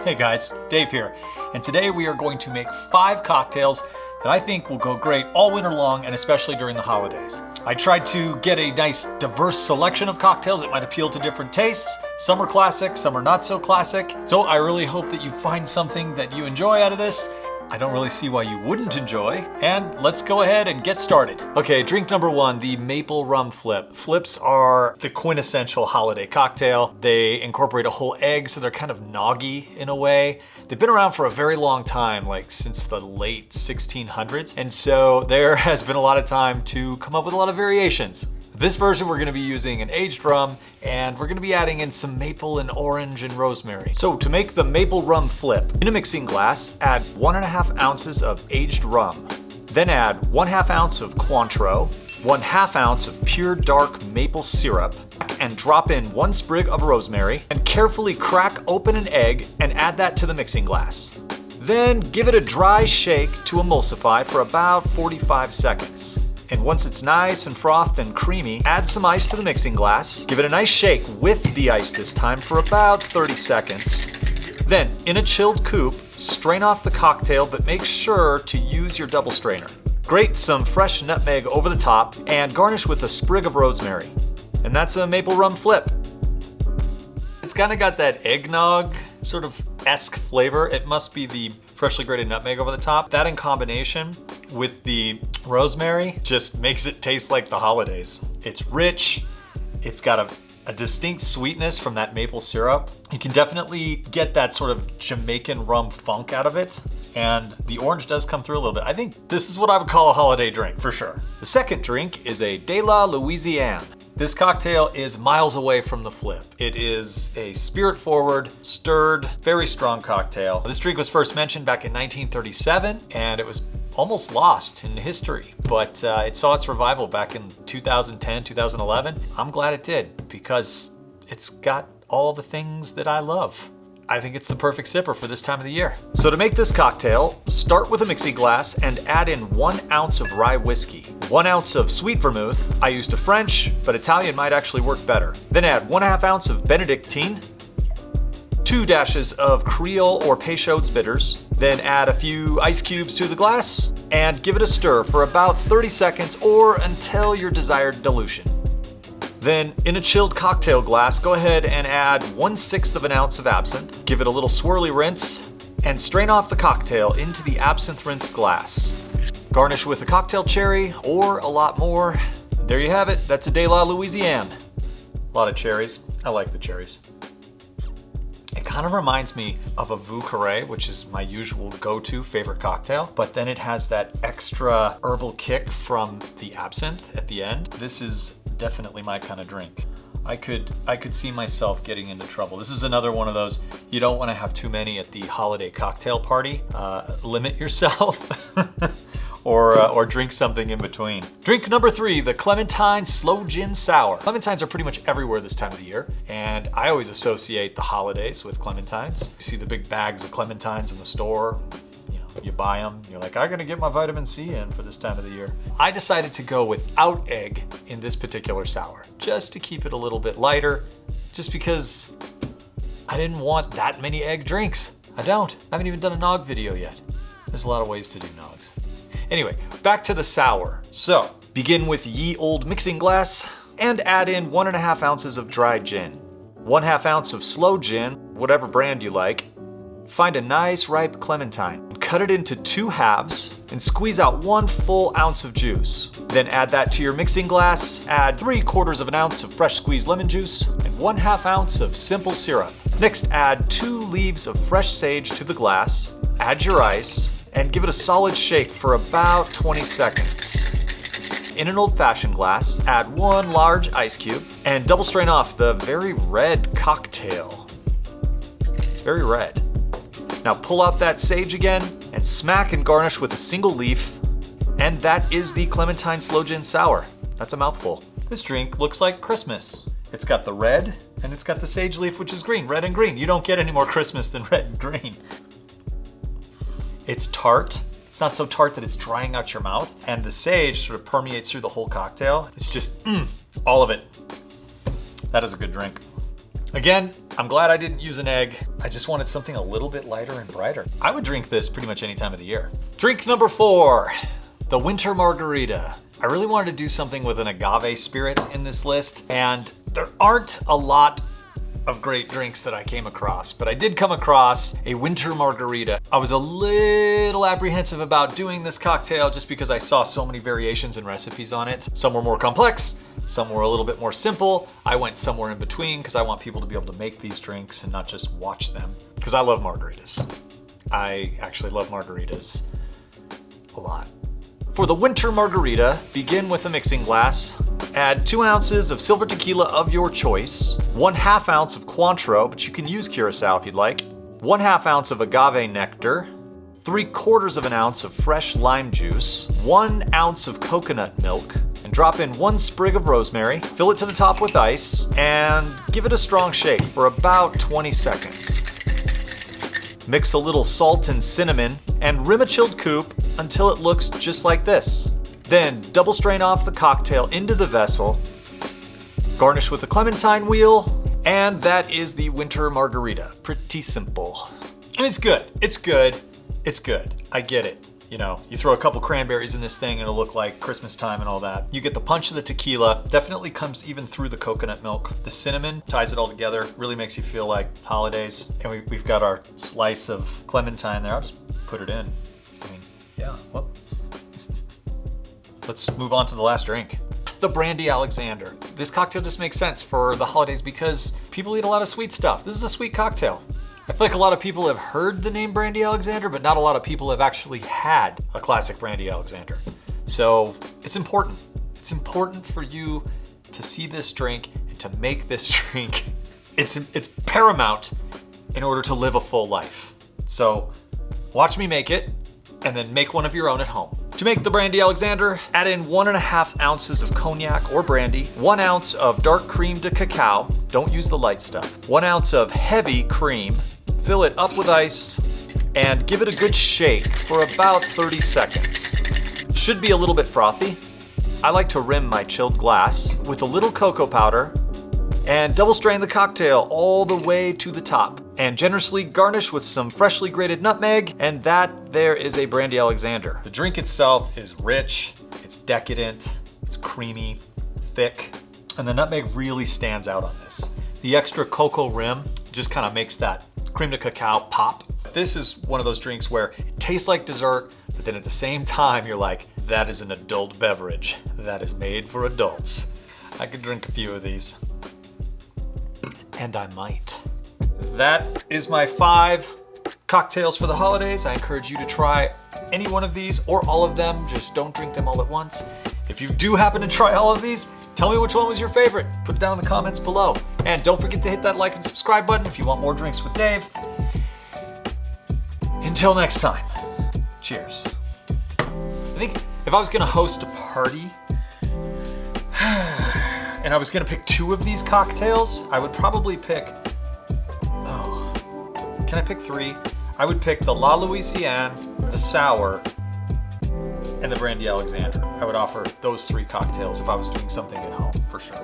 Hey guys, Dave here, and today we are going to make 5 cocktails that I think will go great all winter long and especially during the holidays. I tried to get a nice diverse selection of cocktails that might appeal to different tastes. Some are classic, some are not so classic. So I really hope that you find something that you enjoy out of this. I don't really see why you wouldn't enjoy, and let's go ahead and get started. Okay, drink number 1, the Maple Rum Flip. Flips are the quintessential holiday cocktail. They incorporate a whole egg, so they're kind of noggy in a way. They've been around for a very long time, like since the late 1600s, and so there has been a lot of time to come up with a lot of variations. This version, we're gonna be using an aged rum, and we're gonna be adding in some maple and orange and rosemary. So to make the Maple Rum Flip, in a mixing glass, add 1.5 ounces of aged rum. Then add 1/2 ounce of Cointreau, 1/2 ounce of pure dark maple syrup, and drop in 1 sprig of rosemary, and carefully crack open an egg and add that to the mixing glass. Then give it a dry shake to emulsify for about 45 seconds. And once it's nice and frothed and creamy, add some ice to the mixing glass. Give it a nice shake with the ice this time for about 30 seconds. Then, in a chilled coupe, strain off the cocktail, but make sure to use your double strainer. Grate some fresh nutmeg over the top and garnish with a sprig of rosemary. And that's a Maple Rum Flip. It's kind of got that eggnog sort of esque flavor. It must be the freshly grated nutmeg over the top. That in combination with the rosemary just makes it taste like the holidays. It's rich, it's got a distinct sweetness from that maple syrup. You can definitely get that sort of Jamaican rum funk out of it, and the orange does come through a little bit. I think this is what I would call a holiday drink for sure. The second drink is a De La Louisiane. This cocktail is miles away from the Flip. It is a spirit-forward, stirred, very strong cocktail. This drink was first mentioned back in 1937, and it was almost lost in history, but it saw its revival back in 2010, 2011. I'm glad it did, because it's got all the things that I love. I think it's the perfect sipper for this time of the year. So to make this cocktail, start with a mixing glass and add in 1 ounce of rye whiskey, 1 ounce of sweet vermouth. I used a French, but Italian might actually work better. Then add 1/2 ounce of Benedictine, 2 dashes of Creole or Peychaud's bitters. Then add a few ice cubes to the glass and give it a stir for about 30 seconds or until your desired dilution. Then, in a chilled cocktail glass, go ahead and add 1/6 of an ounce of absinthe. Give it a little swirly rinse and strain off the cocktail into the absinthe rinsed glass. Garnish with a cocktail cherry or a lot more. There you have it. That's a De La Louisiane. A lot of cherries. I like the cherries. It kind of reminds me of a Vieux Carré, which is my usual go-to favorite cocktail, but then it has that extra herbal kick from the absinthe at the end. This is definitely my kind of drink. I could see myself getting into trouble. This is another one of those, you don't want to have too many at the holiday cocktail party. Limit yourself. Or drink something in between. Drink number 3, the Clementine Slow Gin Sour. Clementines are pretty much everywhere this time of the year, and I always associate the holidays with clementines. You see the big bags of clementines in the store, you buy them, you're like, I'm gonna get my vitamin C in for this time of the year. I decided to go without egg in this particular sour, just to keep it a little bit lighter, just because I didn't want that many egg drinks. I haven't even done a nog video yet. There's a lot of ways to do nogs. Anyway, back to the sour. So, begin with ye old mixing glass and add in 1.5 ounces of dry gin, 1/2 ounce of slow gin, whatever brand you like. Find a nice ripe clementine, cut it into 2 halves, and squeeze out 1 full ounce of juice. Then add that to your mixing glass, add 3/4 of an ounce of fresh squeezed lemon juice, and 1/2 ounce of simple syrup. Next, add 2 leaves of fresh sage to the glass, add your ice, and give it a solid shake for about 20 seconds. In an old-fashioned glass, add 1 large ice cube, and double strain off the very red cocktail. It's very red. Now pull out that sage again and smack and garnish with a single leaf, and that is the Clementine Slow Gin Sour. That's a mouthful. This drink looks like Christmas. It's got the red and it's got the sage leaf, which is green, red and green. You don't get any more Christmas than red and green. It's tart. It's not so tart that it's drying out your mouth, and the sage sort of permeates through the whole cocktail. It's just, all of it. That is a good drink. Again, I'm glad I didn't use an egg. I just wanted something a little bit lighter and brighter. I would drink this pretty much any time of the year. Drink number 4, the Winter Margarita. I really wanted to do something with an agave spirit in this list, and there aren't a lot of great drinks that I came across, but I did come across a Winter Margarita. I was a little apprehensive about doing this cocktail just because I saw so many variations and recipes on it. Some were more complex, some were a little bit more simple. I went somewhere in between because I want people to be able to make these drinks and not just watch them, because I love margaritas. I actually love margaritas a lot. For the Winter Margarita, begin with a mixing glass. Add 2 ounces of silver tequila of your choice, 1/2 ounce of Cointreau, but you can use Curacao if you'd like, 1/2 ounce of agave nectar, 3/4 of an ounce of fresh lime juice, 1 ounce of coconut milk, and drop in 1 sprig of rosemary. Fill it to the top with ice, and give it a strong shake for about 20 seconds. Mix a little salt and cinnamon, and rim a chilled coupe until it looks just like this. Then double strain off the cocktail into the vessel, garnish with a clementine wheel, and that is the Winter Margarita. Pretty simple. And it's good, it's good, it's good. I get it. You know, you throw a couple cranberries in this thing and it'll look like Christmas time and all that. You get the punch of the tequila, definitely comes even through the coconut milk. The cinnamon ties it all together, really makes you feel like holidays. And we've got our slice of clementine there. I'll just put it in. I mean, yeah, well. Let's move on to the last drink. The Brandy Alexander. This cocktail just makes sense for the holidays because people eat a lot of sweet stuff. This is a sweet cocktail. I feel like a lot of people have heard the name Brandy Alexander, but not a lot of people have actually had a classic Brandy Alexander. So it's important. It's important for you to see this drink and to make this drink. It's paramount in order to live a full life. So watch me make it and then make one of your own at home. To make the Brandy Alexander, add in 1.5 ounces of cognac or brandy, 1 ounce of dark cream de cacao, don't use the light stuff, 1 ounce of heavy cream, fill it up with ice, and give it a good shake for about 30 seconds. Should be a little bit frothy. I like to rim my chilled glass with a little cocoa powder and double strain the cocktail all the way to the top. And generously garnish with some freshly grated nutmeg, and that there is a Brandy Alexander. The drink itself is rich, it's decadent, it's creamy, thick, and the nutmeg really stands out on this. The extra cocoa rim just kind of makes that cream de cacao pop. This is one of those drinks where it tastes like dessert, but then at the same time you're like, that is an adult beverage. That is made for adults. I could drink a few of these. And I might. That is my 5 cocktails for the holidays. I encourage you to try any one of these or all of them. Just don't drink them all at once. If you do happen to try all of these, tell me which one was your favorite. Put it down in the comments below. And don't forget to hit that like and subscribe button if you want more drinks with Dave. Until next time, cheers. I think if I was gonna host a party, and I was gonna pick 2 of these cocktails, I would probably pick, can I pick 3? I would pick the La Louisiane, the Sour, and the Brandy Alexander. I would offer those 3 cocktails if I was doing something at home, for sure.